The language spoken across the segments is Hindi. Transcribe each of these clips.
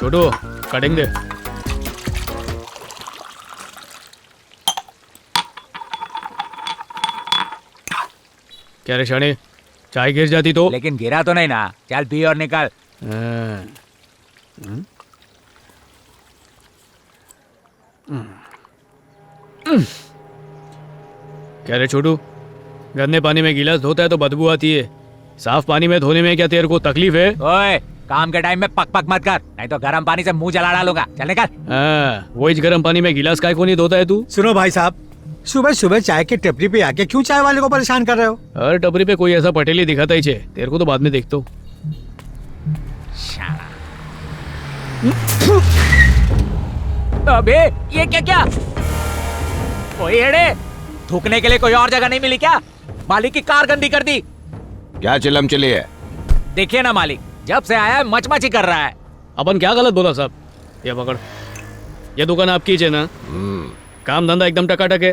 छोटू कटिंग दे। क्या रे शाणे, चाय गिर जाती तो? लेकिन गिरा तो नहीं ना, चल पी और निकाल। क्या रे छोटू, गंदे पानी में गिलास धोता है तो बदबू आती है, साफ पानी में धोने में क्या तेरे को तकलीफ है? ओए, काम के टाइम में पक पक मत कर, नहीं तो गर्म पानी से मुंह जला डालूंगा। चल निकाल। वही गर्म पानी में गिलास काय को नहीं धोता है तू? सुनो भाई साहब, सुबह सुबह चाय की टपरी पे आके क्यों चाय वाले को परेशान कर रहे हो? हर टपरी पे कोई ऐसा पटेली दिखाता ही छे, तेरे को तो बाद में देखता हूँ। अबे ये क्या? ओए एड़े, थूकने के लिए कोई और जगह नहीं मिली क्या? मालिक की कार गंदी कर दी। क्या चिल्लम चिल्ली है? देखिए ना मालिक, जब से आया है मच ही कर रहा है। अपन क्या गलत बोला साहब? ये पकड़, ये दुकान आपकी है ना? काम धंधा एकदम टकाटक है।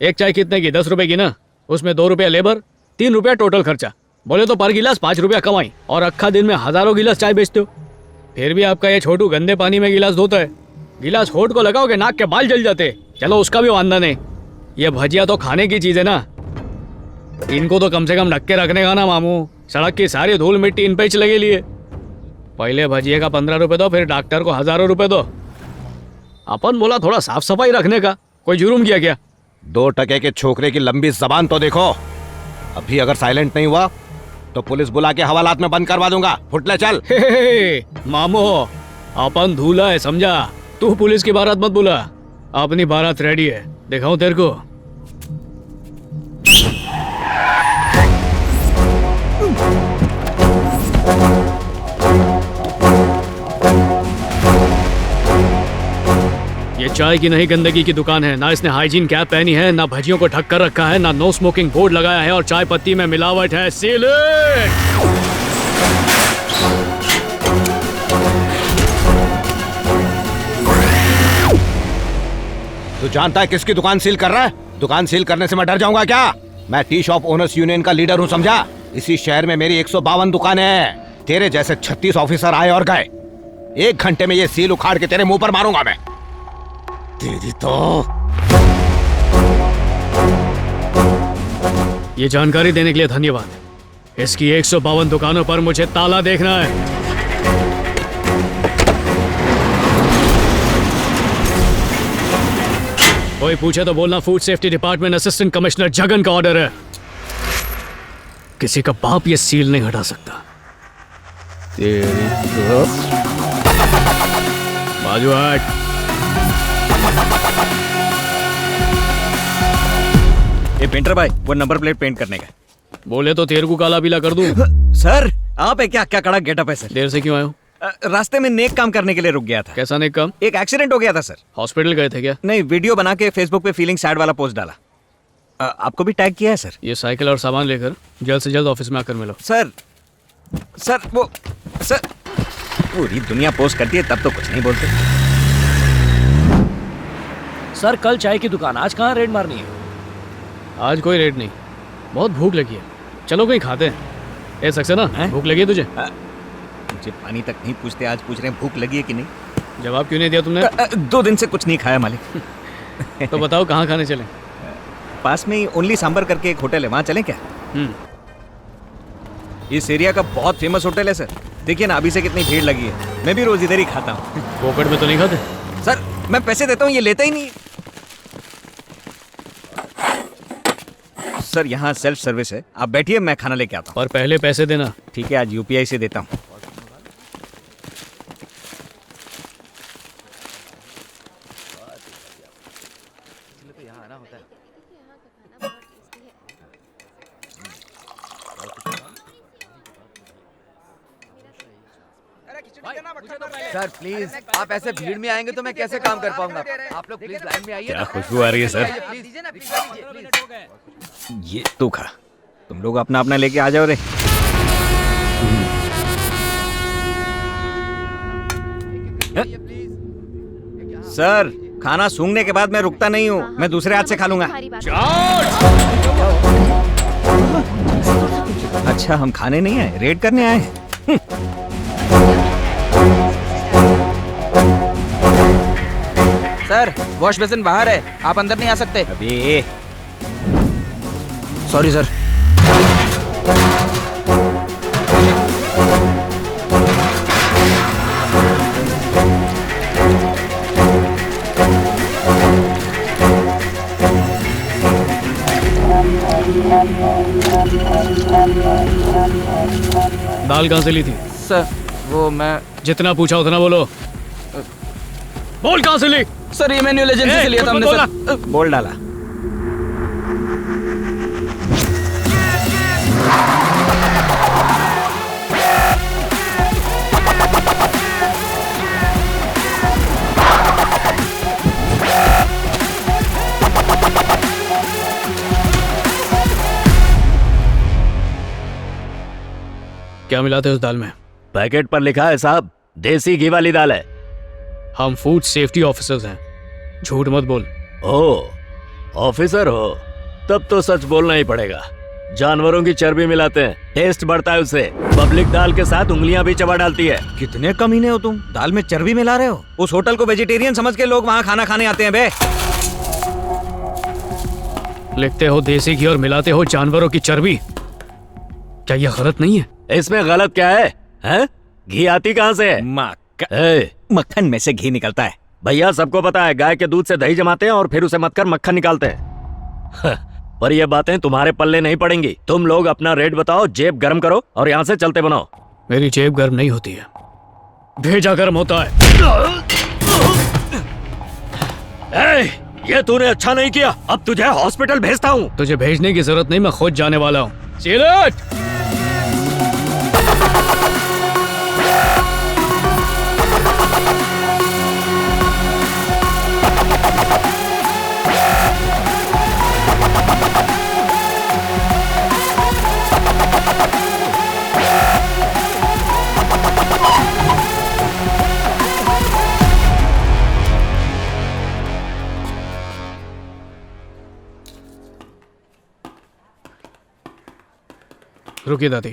एक चाय कितने की? 10 रुपए की ना, उसमें 2 रुपया लेबर, 3 रुपया टोटल खर्चा। बोले तो पर गिलास 5 रुपया कमाई, और अक्खा दिन में हजारों गिलास चाय बेचते हो। फिर भी आपका ये छोटू गंदे पानी में गिलास धोता है। गिलास होठ को लगाओगे नाक के बाल जल जाते। चलो उसका भी वांदा नहीं, ये भजिया तो खाने की चीज है ना, इनको तो कम से कम ढक के रखने का ना मामू। सड़क की सारी धूल मिट्टी इन पे ही लगे लिए। पहले भजिए का 15 रुपए दो, फिर डॉक्टर को हजारों रुपए दो। अपन बोला थोड़ा साफ सफाई रखने का, कोई जुर्म किया क्या? 2 टके के छोकरे की लंबी जबान तो देखो। अभी अगर साइलेंट नहीं हुआ तो पुलिस बुला के हवालात में बंद करवा दूंगा। फुटले चल। मामो, अपन धूला है समझा, तू पुलिस की बारात मत बुला। अपनी बारात रेडी है, दिखाऊं तेरे को। ये चाय की नहीं गंदगी की दुकान है। ना इसने हाइजीन कैप पहनी है, ना भजियों को ढक कर रखा है, ना नो स्मोकिंग बोर्ड लगाया है, और चाय पत्ती में मिलावट है। Seal it. तू जानता है किसकी दुकान सील कर रहा है? दुकान सील करने से मैं डर जाऊंगा क्या? मैं टी शॉप ओनर्स यूनियन का लीडर हूँ समझा। इसी शहर में मेरी 152 दुकानें हैं। तेरे जैसे 36 ऑफिसर आए और गए। 1 घंटे में ये सील उखाड़ के तेरे मुंह पर मारूंगा मैं। तेरी तो ये जानकारी देने के लिए धन्यवाद। इसकी 152 दुकानों पर मुझे ताला देखना है। कोई पूछे तो बोलना food safety department assistant commissioner Jagan का ऑर्डर है। किसी का बाप ये सील नहीं हटा सकता। तेरी तो बाजू हट। ये पेंटर भाई, वो नंबर प्लेट पेंट करने का। बोले तो तेरे को काला पीला कर दूं। सर आप है क्या? क्या कड़ा गेटअप है सर। देर से क्यों आए हो? रास्ते में नेक काम करने के लिए रुक गया था। कैसा नेक काम? एक एक्सीडेंट हो गया था सर। हॉस्पिटल गए थे क्या? नहीं, वीडियो बना के फेसबुक पे फीलिंग सैड वाला पोस्ट डाला। आपको भी टैग किया है सर। ये साइकिल और सामान लेकर जल्द से जल्द ऑफिस में आकर मिलो। सर वो सर, पूरी दुनिया पोस्ट करती है तब तो कुछ नहीं बोलते। सर कल चाय की दुकान, आज कहाँ रेड मारनी है? आज कोई रेट नहीं, बहुत भूख लगी है, चलो कहीं खाते हैं। ए सक्सेना, भूख लगी है तुझे? मुझे पानी तक नहीं पूछते, आज पूछ रहे हैं भूख लगी है कि नहीं। जवाब क्यों नहीं दिया तुमने? 2 दिन से कुछ नहीं खाया मालिक। तो बताओ कहाँ खाने चलें? पास में ही ओनली सांबर करके एक होटल है, वहाँ चलें क्या? इस एरिया का बहुत फेमस होटल है सर। देखिए ना अभी से कितनी भीड़ लगी है। मैं भी रोज इधर ही खाता हूँ। पोकट में तो नहीं खाते? सर मैं पैसे देता हूँ, ये लेता ही नहीं। सर यहाँ सेल्फ सर्विस है, आप बैठिए मैं खाना लेके आता हूँ। और पहले पैसे देना। ठीक है, आज यूपीआई से देता हूँ। सर प्लीज, आप ऐसे भीड़ में आएंगे तो मैं कैसे काम कर पाऊंगा? आप लोग प्लीज लाइन में आइए। क्या खुशबू आ रही है सर। ये तू खा, तुम लोग अपना अपना लेके आ जाओ रे। सर खाना सूंघने के बाद मैं रुकता नहीं हूँ, मैं दूसरे हाथ से खा लूंगा। अच्छा हम खाने नहीं आए, रेड करने आए हैं। सर वॉश बेसिन बाहर है, आप अंदर नहीं आ सकते। अभी सॉरी सर। दाल कहाँ से ली थी? सर वो मैं जितना पूछा उतना बोलो। बोल कहाँ से ली? सर ये मैन्युअल एजेंसी से लिया था हमने सर। बोल डाला। क्या मिलाते हैं उस दाल में? पैकेट पर लिखा है साहब, देसी घी वाली दाल है। हम फूड सेफ्टी ऑफिसर्स हैं, झूठ मत बोल। ओ ऑफिसर हो तब तो सच बोलना ही पड़ेगा। जानवरों की चर्बी मिलाते हैं, टेस्ट बढ़ता है उससे। पब्लिक दाल के साथ उंगलियां भी चबा डालती है। कितने कमीने हो तुम, दाल में चर्बी मिला रहे हो। उस होटल को वेजिटेरियन समझ के लोग वहाँ खाना खाने आते हैं बे। लिखते हो देसी घी और मिलाते हो जानवरों की चर्बी, क्या यह गलत नहीं है? इसमें गलत क्या है, हैं? घी आती कहाँ से है? मक्खन में से घी निकलता है। भैया सबको पता है, गाय के दूध से दही जमाते हैं और फिर उसे मत कर मक्खन निकालते हैं। पर ये बातें तुम्हारे पल्ले नहीं पड़ेंगी। तुम लोग अपना रेट बताओ, जेब गर्म करो और यहाँ से चलते बनाओ। मेरी जेब गर्म नहीं होती है, भेजा गर्म होता है। ये तूने अच्छा नहीं किया, अब तुझे हॉस्पिटल भेजता हूँ। तुझे भेजने की जरूरत नहीं, मैं खुद जाने वाला हूँ। सिलट! रुकिए दादी।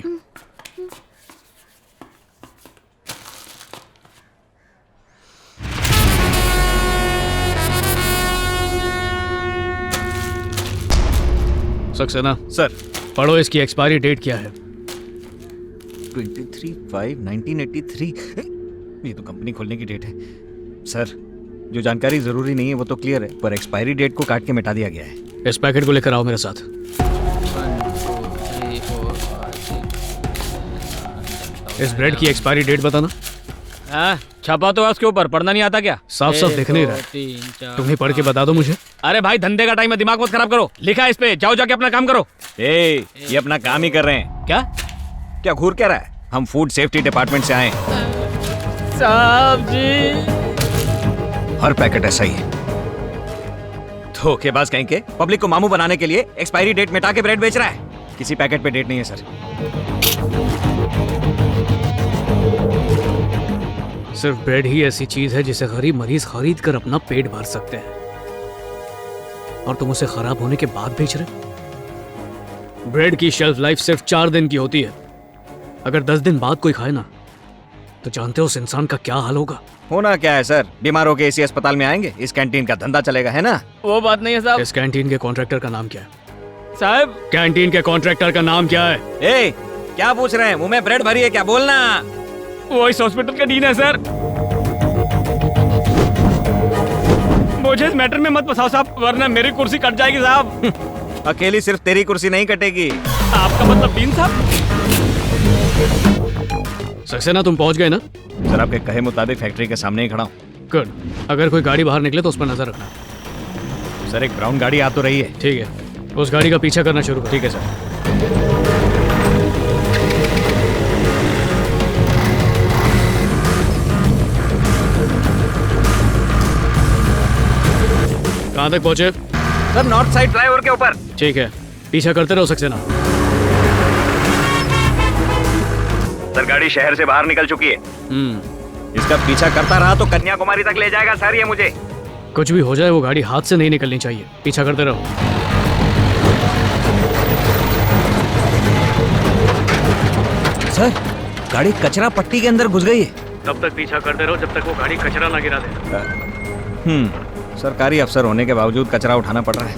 सक्सेना सर पढ़ो, इसकी एक्सपायरी डेट क्या है? 23/5/1983। ये तो कंपनी खोलने की डेट है सर। जो जानकारी जरूरी नहीं है वो तो क्लियर है, पर एक्सपायरी डेट को काट के मिटा दिया गया है। इस पैकेट को लेकर आओ मेरे साथ। इस ब्रेड की एक्सपायरी डेट बताना। हाँ, छपा तो है उसके ऊपर, पढ़ना नहीं आता क्या? साफ साफ दिख नहीं रहा, तुम ही पढ़ के बता दो मुझे। अरे भाई धंधे का टाइम है, दिमाग मत खराब करो। लिखा है इस पे, जाओ जाके अपना काम करो। ये अपना काम ही कर रहे हैं। क्या क्या घूर क्या रहा है? हम फूड सेफ्टी डिपार्टमेंट से आए। साहब जी, हर पैकेट ऐसा ही है। धोखेबाज कहीं के, पब्लिक को मामू बनाने के लिए एक्सपायरी डेट मिटा के ब्रेड बेच रहा है। किसी पैकेट पे डेट नहीं है सर। सिर्फ ब्रेड ही ऐसी चीज है जिसे गरीब मरीज खरीद कर अपना पेट भर सकते हैं, और तुम उसे खराब होने के बाद बेच रहे। ब्रेड की शेल्फ लाइफ सिर्फ 4 दिन की होती है। अगर 10 दिन बाद कोई खाए ना, तो जानते हो उस इंसान का क्या हाल होगा? होना क्या है सर, बीमार होके इसी अस्पताल में आएंगे, इस कैंटीन का धंधा चलेगा, है ना? वो बात नहीं है साहब। इस कैंटीन के कॉन्ट्रैक्टर का नाम क्या है? साहब कैंटीन के कॉन्ट्रैक्टर का नाम क्या है? ए, क्या पूछ रहे हैं? मुंह में ब्रेड भरी है क्या? बोलना। वो इस हॉस्पिटल का डीन है सर। मुझे इस मैटर में मत फंसाओ साहब, वरना मेरी कुर्सी कट जाएगी साहब। अकेली सिर्फ तेरी कुर्सी नहीं कटेगी। आपका मतलब डीन साहब? सक्सेना तुम पहुंच गए ना? सर आपके कहे मुताबिक फैक्ट्री के सामने ही खड़ा हूँ। गुड। अगर कोई गाड़ी बाहर निकले तो उस पर नजर रखना। सर एक ब्राउन गाड़ी आ तो रही है। ठीक है, उस गाड़ी का पीछा करना शुरू करो। ठीक है सर। कहाँ तक पहुंचे? सर नॉर्थ साइड फ्लाईओवर के ऊपर। ठीक है, पीछा करते रहो सक्सेना। सर गाड़ी शहर से बाहर निकल चुकी है। इसका पीछा करता रहा तो कन्याकुमारी तक ले जाएगा सर ये मुझे। कुछ भी हो जाए वो गाड़ी हाथ से नहीं निकलनी चाहिए, पीछा करते रहो। सर गाड़ी कचरा पट्टी के अंदर घुस गई है। तब तक पीछा करते रहो जब तक वो गाड़ी कचरा ना गिरा दे। सरकारी अफसर होने के बावजूद कचरा उठाना पड़ रहा है।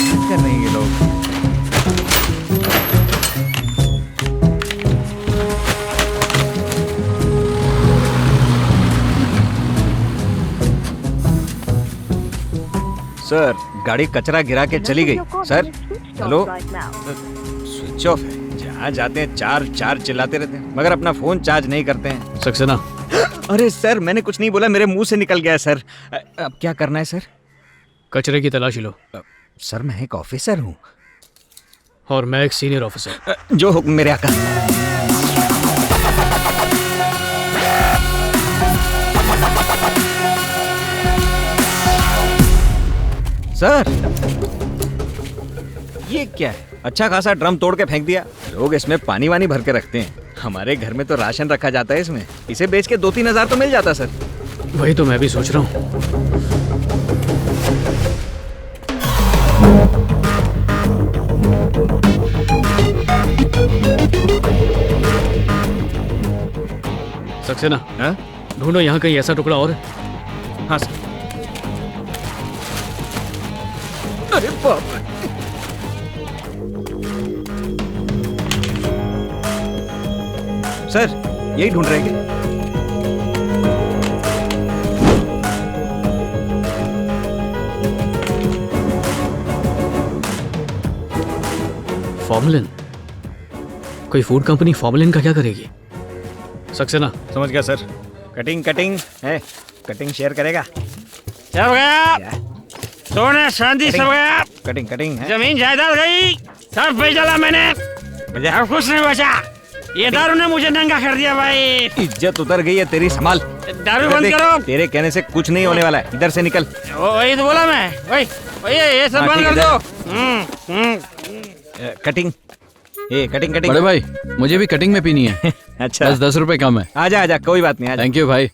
क्या कर रहे हैं ये लोग? सर, गाड़ी कचरा गिरा के चली गई। सर, हेलो, स्विच ऑफ है। जहाँ जाते हैं चार चार चिल्लाते रहते हैं, मगर अपना फोन चार्ज नहीं करते हैं। सक्सेना, अरे सर, मैंने कुछ नहीं बोला, मेरे मुंह से निकल गया सर। अब क्या करना है सर? कचरे की तलाशी लो। सर, मैं एक ऑफिसर हूँ। और मैं एक सीनियर ऑफिसर। जो हुक्म मेरे आका। सर, ये क्या है? अच्छा खासा ड्रम तोड़ के फेंक दिया। लोग इसमें पानी वानी भर के रखते हैं। हमारे घर में तो राशन रखा जाता है इसमें। इसे बेच के 2-3 हजार तो मिल जाता सर। वही तो मैं भी सोच रहा हूँ। सक्सेना, हाँ ढूंढो यहाँ कहीं ऐसा टुकड़ा और है। हाँ सर। अरे बाप रे। सर, यही ढूंढ रहे हैं। फॉर्मुलिन? कोई फूड कंपनी फॉर्मुलिन का क्या करेगी? सक्सेना, समझ गया सर। कटिंग कटिंग है, कटिंग शेयर करेगा। सब गया, सोना चांदी सब गया, कटिंग कटिंग है। जमीन जायदाद गई, सब बेच डाला मैंने, अब कुछ नहीं बचा। ये दारू ने मुझे नंगा कर दिया भाई। इज्जत उतर गई है तेरी, संभाल। दारू बंद करो। तेरे कहने से कुछ नहीं होने वाला है, इधर से निकल। वही तो बोला मैं। वही ये सब हाँ, बंद ठीक कर है, दो। कटिंग, ये कटिंग कटिंग। बड़े भाई, मुझे भी कटिंग में पीनी है। अच्छा, बस 10 रुपए कम है। आजा आजा, कोई बात नहीं, आजा। थैंक यू भाई।